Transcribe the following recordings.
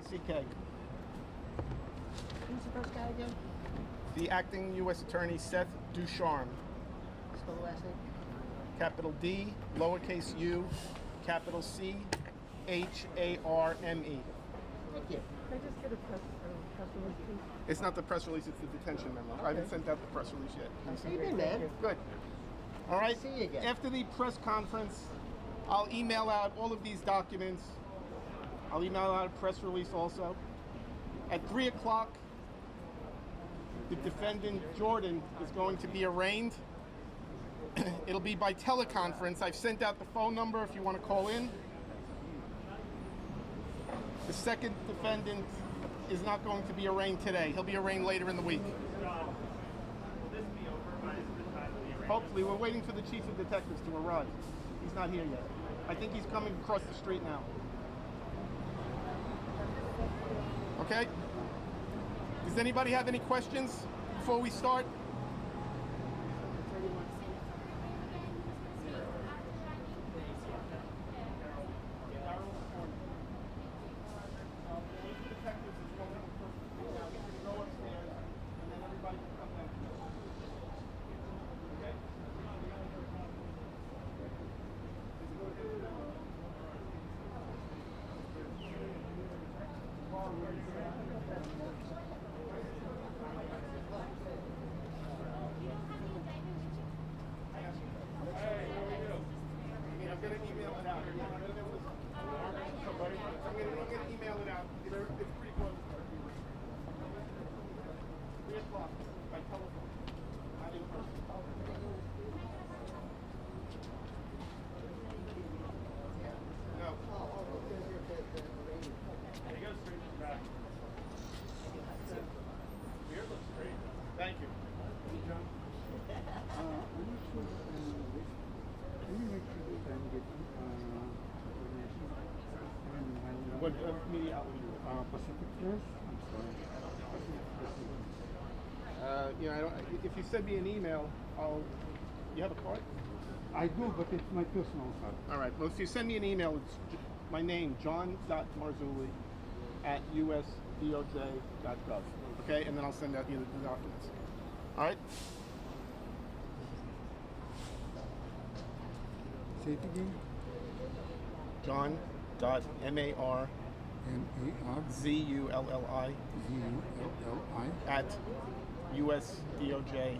CK. Who's the first guy again? The acting U.S. Attorney Seth Ducharme. Spell the last name. Capital D, lowercase u, capital C, H-A-R-M-E. Thank you. Can I just get a press release, please? It's not the press release, it's the detention memo. I haven't sent out the press release yet. How you been, man? Good. All right. See you again. After the press conference, I'll email out all of these documents. I'll email out a press release also. At 3 o'clock, the defendant, Jordan, is going to be arraigned. It'll be by teleconference. I've sent out the phone number if you want to call in. The second defendant is not going to be arraigned today. He'll be arraigned later in the week. Hopefully, we're waiting for the chief of detectives to arrive. He's not here yet. I think he's coming across the street now. Okay? Does anybody have any questions before we start? I'm going to email it out. I'm going to email it out. It's pretty close. 3 o'clock by telephone. Not in person. No. He goes straight to the back. Beard looks great. Thank you. John. Can you make sure that I'm getting information? What media outlet you Pacific Press? I'm sorry. Pacific Press. If you send me an email, you have a card? I do, but it's my personal card. All right. Well, if you send me an email, it's my name, john.marzulli@usdoj.gov. Okay, and then I'll send out the documents. All right. Say it again. John.marzulli at usdoj.gov.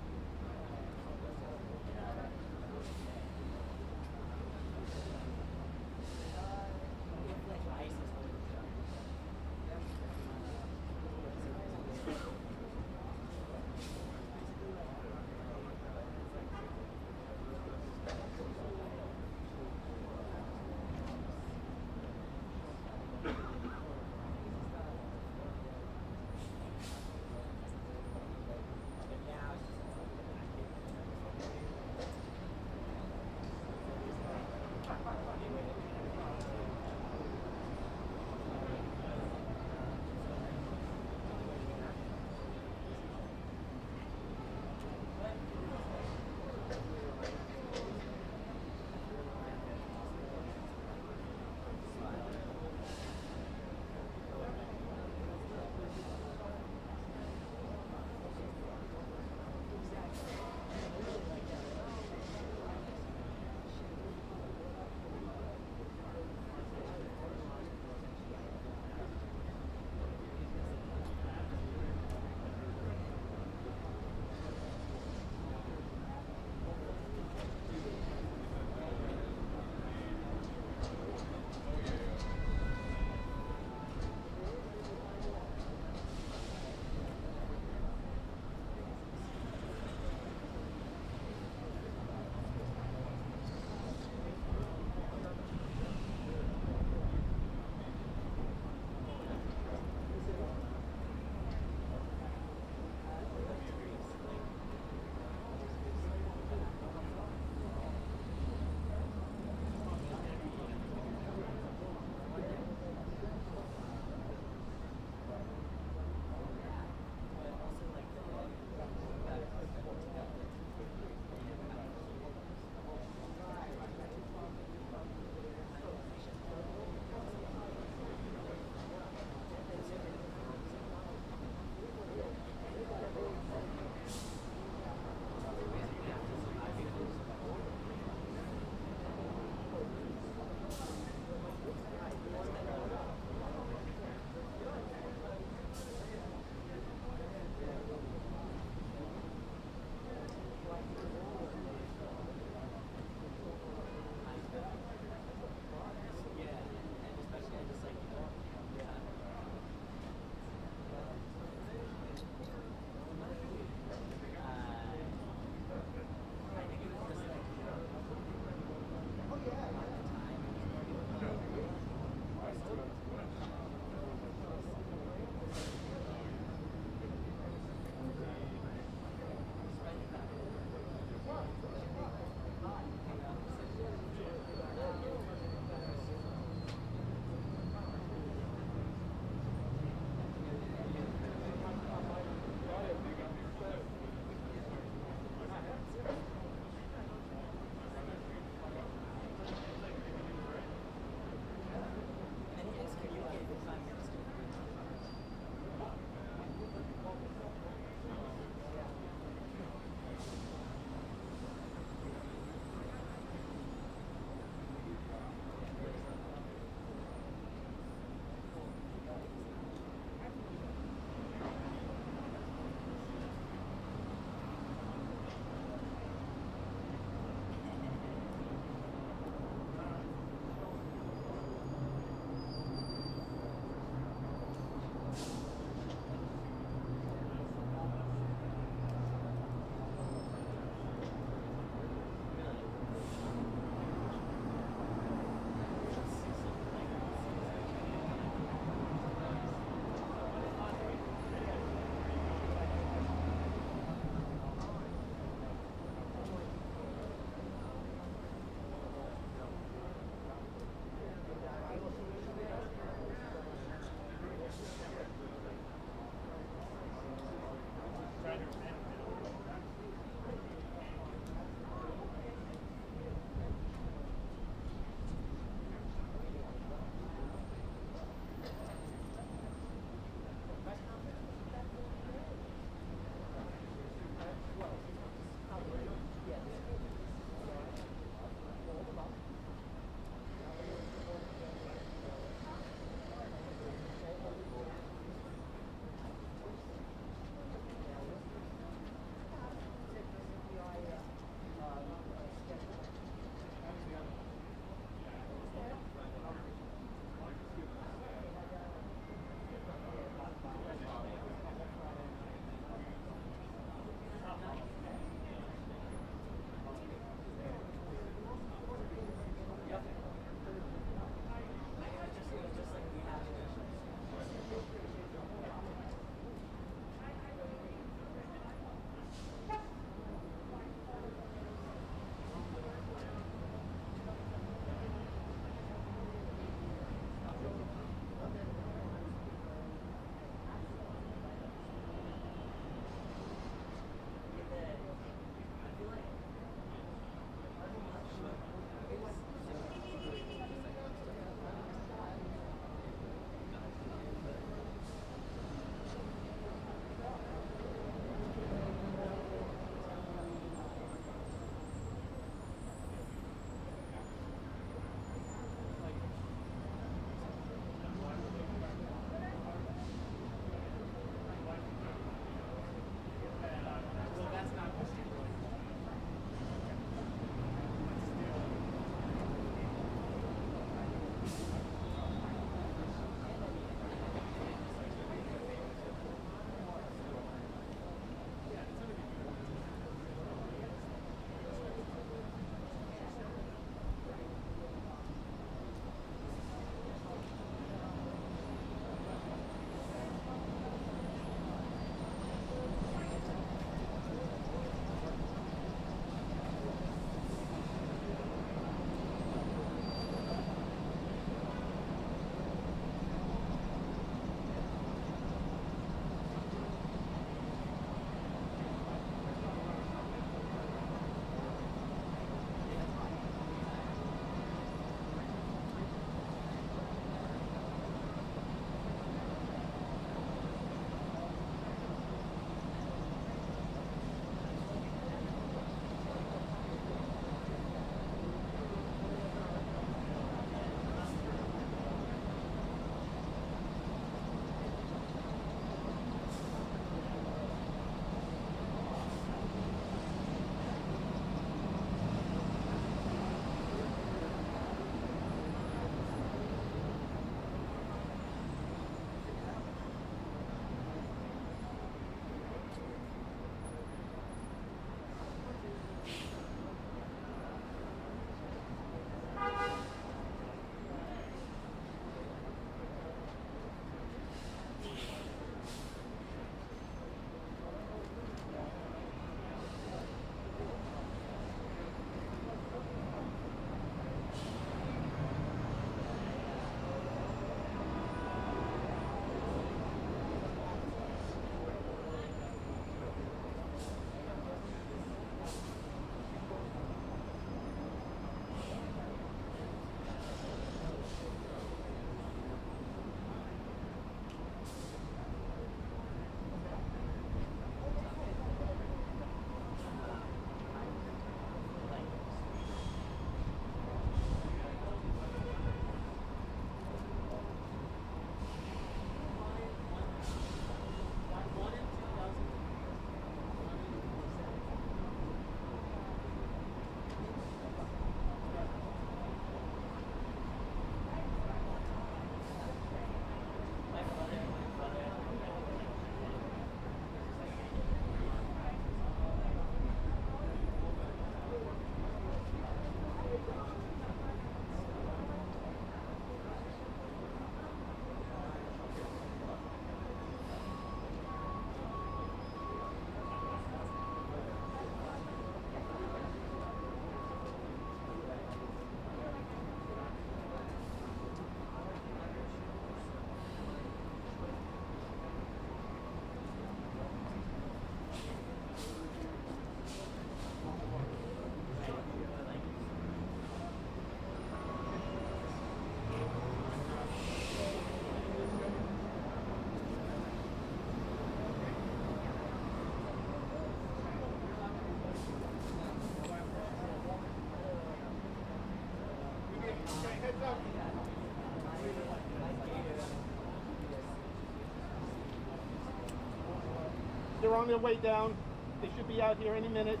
they're on their way down. They should be out here any minute.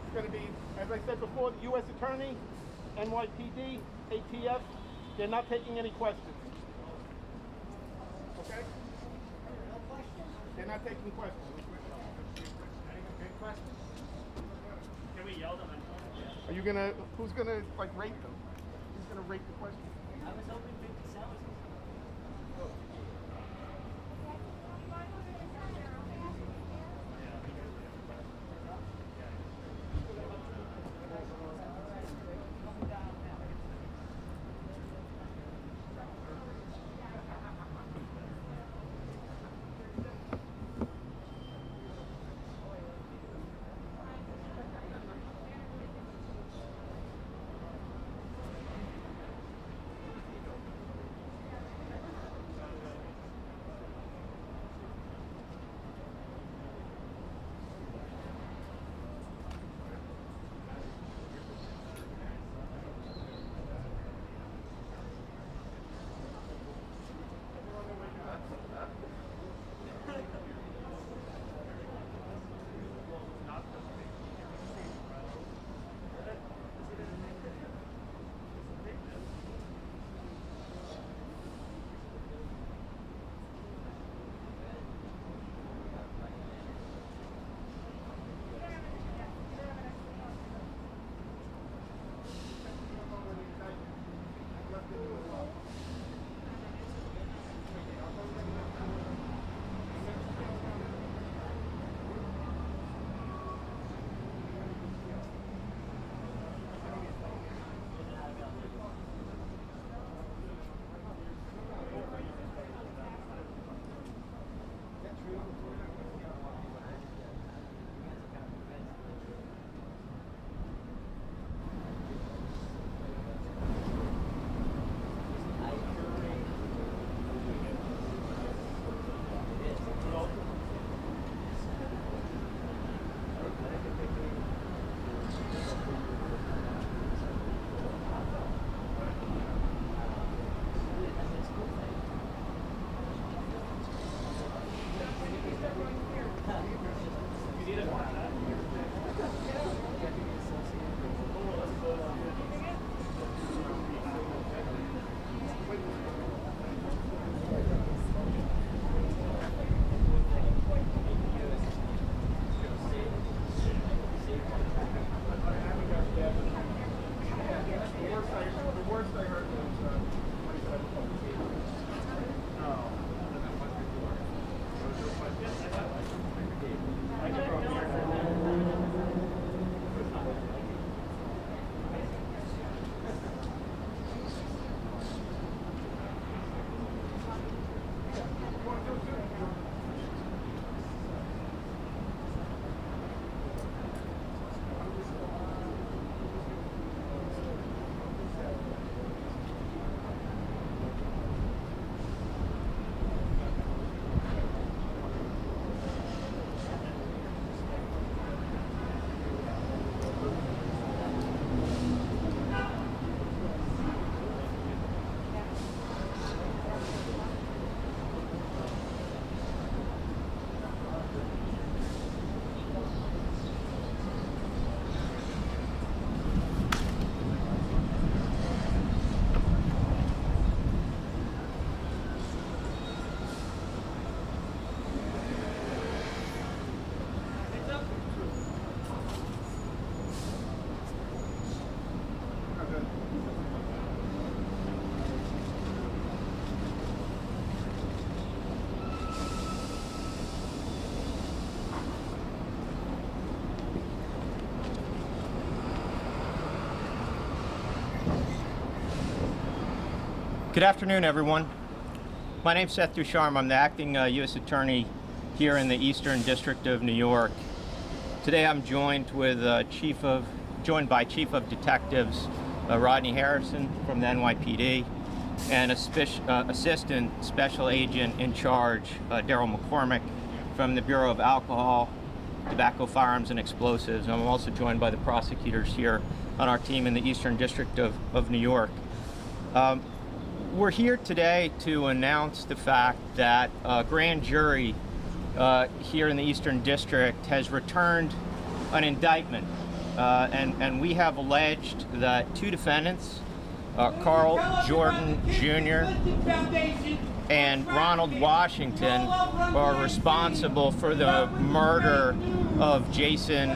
It's going to be, as I said before, the U.S. Attorney, NYPD, ATF. They're not taking any questions. Okay? They're not taking questions. Can we yell them? Are you gonna? Who's gonna like rate them? Who's gonna rate the questions? I was hoping 57. Good afternoon, everyone. My name's Seth Ducharme. I'm the acting U.S. Attorney here in the Eastern District of New York. Today I'm joined by Chief of Detectives Rodney Harrison from the NYPD and Assistant Special Agent in Charge Daryl McCormick from the Bureau of Alcohol, Tobacco, Firearms, and Explosives. I'm also joined by the prosecutors here on our team in the Eastern District of New York. We're here today to announce the fact that a grand jury here in the Eastern District has returned an indictment, and we have alleged that two defendants, Carl Jordan Jr. and Ronald Washington, are responsible for the murder of Jason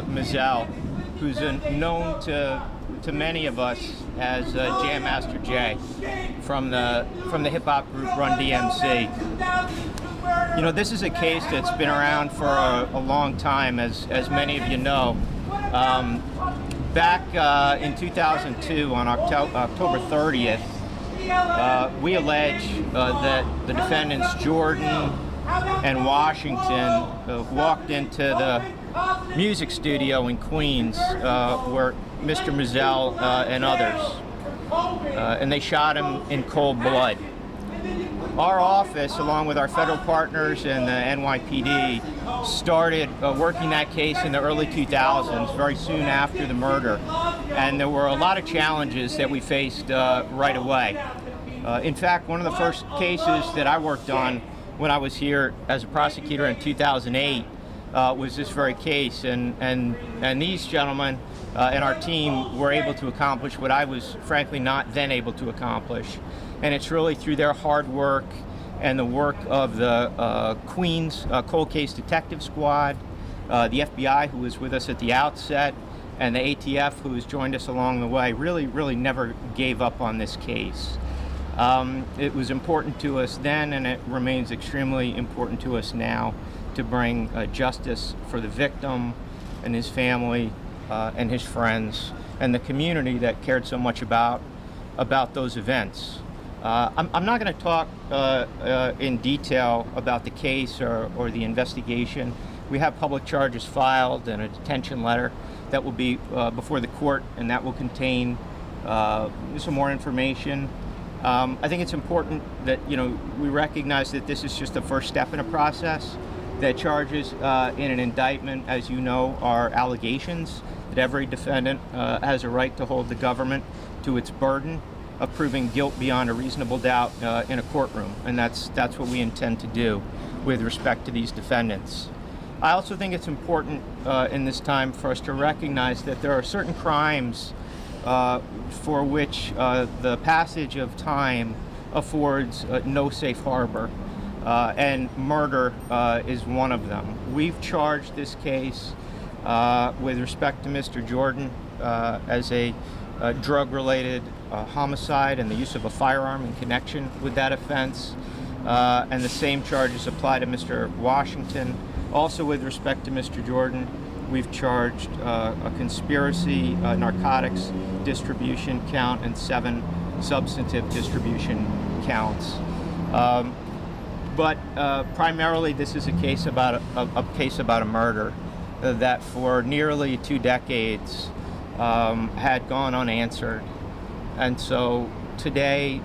Mizell, who's known to many of us as Jam Master Jay from the hip hop group Run-DMC. You know, this is a case that's been around for a long time, as many of you know. Back in 2002, on October 30th, we allege that the defendants Jordan and Washington walked into the music studio in Queens where Mr. Mizell and others, and they shot him in cold blood. Our office, along with our federal partners and the NYPD, started working that case in the early 2000s, very soon after the murder, and there were a lot of challenges that we faced right away. In fact, one of the first cases that I worked on when I was here as a prosecutor in 2008 was this very case, and these gentlemen and our team were able to accomplish what I was frankly not then able to accomplish. And it's really through their hard work and the work of the Queens Cold Case Detective Squad, the FBI, who was with us at the outset, and the ATF, who has joined us along the way, really never gave up on this case. It was important to us then, and it remains extremely important to us now to bring justice for the victim and his family and his friends and the community that cared so much about those events. I'm not going to talk in detail about the case or the investigation. We have public charges filed and a detention letter that will be before the court, and that will contain some more information. I think it's important that we recognize that this is just the first step in a process. That charges in an indictment, as you know, are allegations that every defendant has a right to hold the government to its burden of proving guilt beyond a reasonable doubt in a courtroom, and that's what we intend to do with respect to these defendants. I also think it's important in this time for us to recognize that there are certain crimes for which the passage of time affords no safe harbor, and murder is one of them. We've charged this case with respect to Mr. Jordan as a drug-related homicide and the use of a firearm in connection with that offense, and the same charges apply to Mr. Washington. Also, with respect to Mr. Jordan, we've charged a conspiracy, narcotics distribution count, and 7 substantive distribution counts. But primarily, this is a case about a murder that for nearly 2 decades had gone unanswered, and so today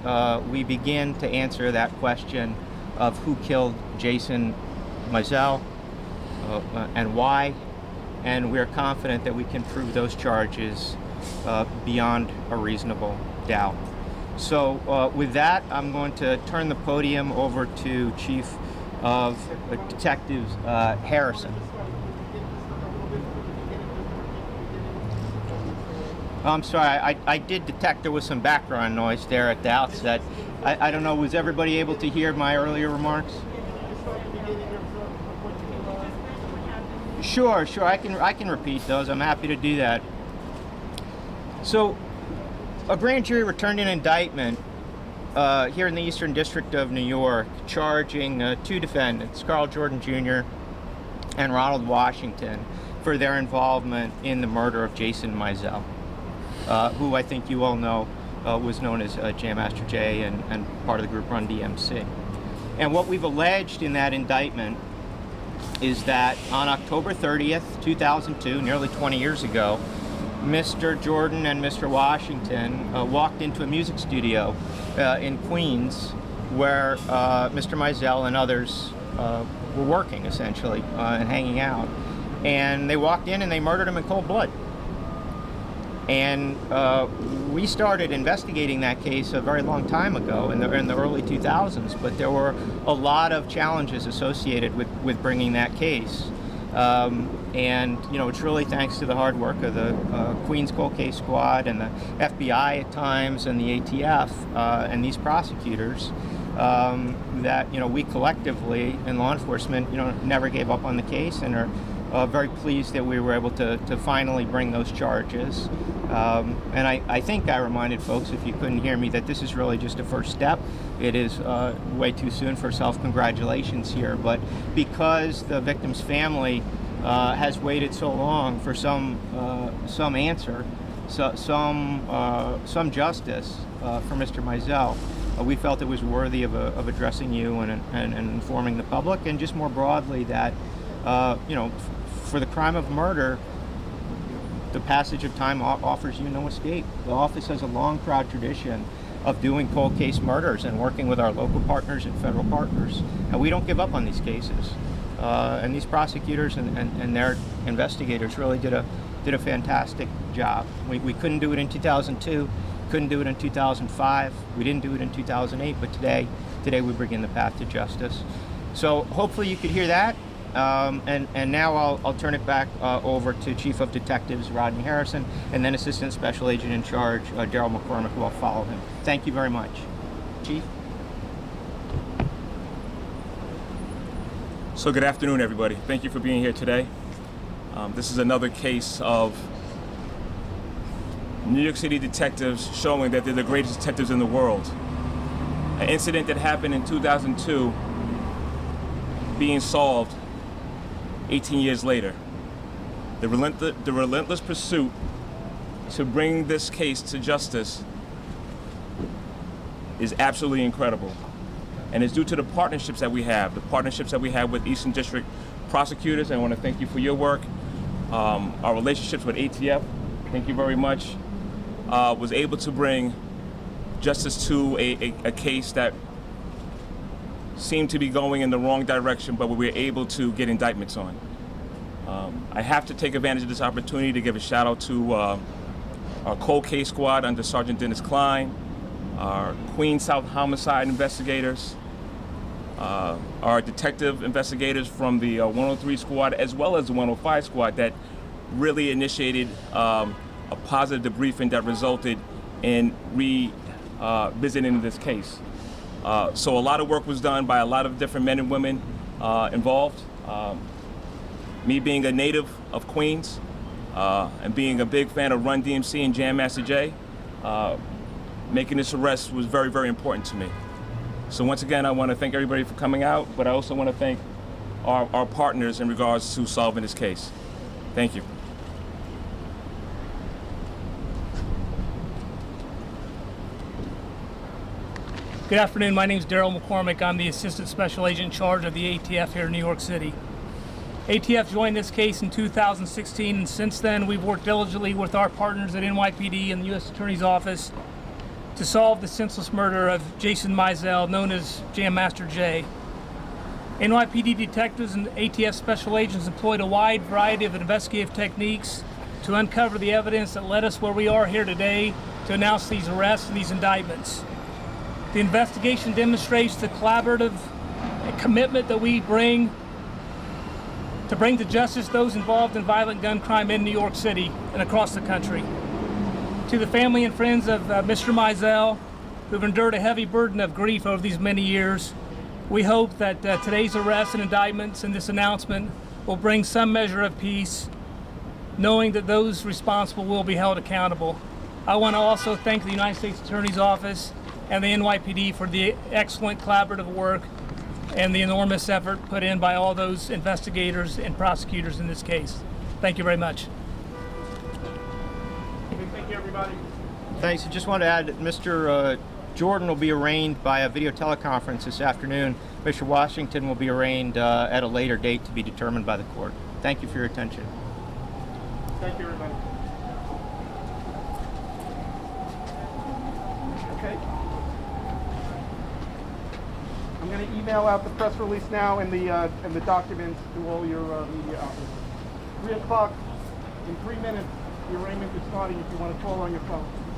we begin to answer that question of who killed Jason Mizell and why, and we're confident that we can prove those charges beyond a reasonable doubt. So with that, I'm going to turn the podium over to Chief of Detectives Harrison. I'm sorry, I did detect there was some background noise there at the outset. I don't know, was everybody able to hear my earlier remarks? Sure, I can repeat those. I'm happy to do that. So, a grand jury returned an indictment here in the Eastern District of New York, charging 2 defendants, Carl Jordan Jr. and Ronald Washington, for their involvement in the murder of Jason Mizell, who I think you all know was known as Jam Master Jay and part of the group Run-DMC. And what we've alleged in that indictment is that on October 30th, 2002, nearly 20 years ago, Mr. Jordan and Mr. Washington walked into a music studio in Queens where Mr. Mizell and others were working, essentially, and hanging out. And they walked in and they murdered him in cold blood. And we started investigating that case a very long time ago in the early 2000s, but there were a lot of challenges associated with bringing that case. And it's really thanks to the hard work of the Queens Cold Case Squad and the FBI at times and the ATF and these prosecutors that we collectively in law enforcement never gave up on the case and are very pleased that we were able to finally bring those charges. And I think I reminded folks, if you couldn't hear me, that this is really just a first step. It is way too soon for self-congratulations here, but because the victim's family has waited so long for some answer, some justice for Mr. Mizell, we felt it was worthy of addressing you and informing the public, and just more broadly that for the crime of murder, the passage of time offers you no escape. The office has a long, proud tradition of doing cold case murders and working with our local partners and federal partners. And we don't give up on these cases. And these prosecutors and their investigators really did a fantastic job. We couldn't do it in 2002, couldn't do it in 2005, we didn't do it in 2008, but today we begin the path to justice. So hopefully you could hear that. And now I'll turn it back over to Chief of Detectives Rodney Harrison, and then Assistant Special Agent in Charge Daryl McCormick, who will follow him. Thank you very much. Chief? So good afternoon, everybody. Thank you for being here today. This is another case of New York City detectives showing that they're the greatest detectives in the world. An incident that happened in 2002 being solved 18 years later. The relentless pursuit to bring this case to justice is absolutely incredible. And it's due to the partnerships that we have, with Eastern District prosecutors. And I want to thank you for your work. Our relationships with ATF, thank you very much, was able to bring justice to a case that seemed to be going in the wrong direction, but we were able to get indictments on. I have to take advantage of this opportunity to give a shout out to our cold case squad under Sergeant Dennis Klein, our Queens South homicide investigators, our detective investigators from the 103 squad, as well as the 105 squad, that really initiated a positive debriefing that resulted in revisiting this case. So a lot of work was done by a lot of different men and women involved. Me being a native of Queens and being a big fan of Run-DMC and Jam Master Jay, making this arrest was very, very important to me. So once again, I want to thank everybody for coming out, but I also want to thank our partners in regards to solving this case. Thank you. Good afternoon, my name is Daryl McCormick. I'm the Assistant Special Agent in charge of the ATF here in New York City. ATF joined this case in 2016, and since then we've worked diligently with our partners at NYPD and the U.S. Attorney's Office to solve the senseless murder of Jason Mizell, known as Jam Master Jay. NYPD detectives and ATF special agents employed a wide variety of investigative techniques to uncover the evidence that led us where we are here today to announce these arrests and these indictments. The investigation demonstrates the collaborative commitment that we bring to justice those involved in violent gun crime in New York City and across the country. To the family and friends of Mr. Mizell, who've endured a heavy burden of grief over these many years, we hope that today's arrests and indictments and this announcement will bring some measure of peace, knowing that those responsible will be held accountable. I want to also thank the United States Attorney's Office and the NYPD for the excellent collaborative work and the enormous effort put in by all those investigators and prosecutors in this case. Thank you very much. Thank you, everybody. Thanks. I just want to add that Mr. Jordan will be arraigned by a video teleconference this afternoon. Mr. Washington will be arraigned at a later date to be determined by the court. Thank you for your attention. Thank you, everybody. Okay. I'm going to email out the press release now and the documents to all your media outlets. 3 o'clock in 3 minutes. The arraignment is starting if you want to call on your phone.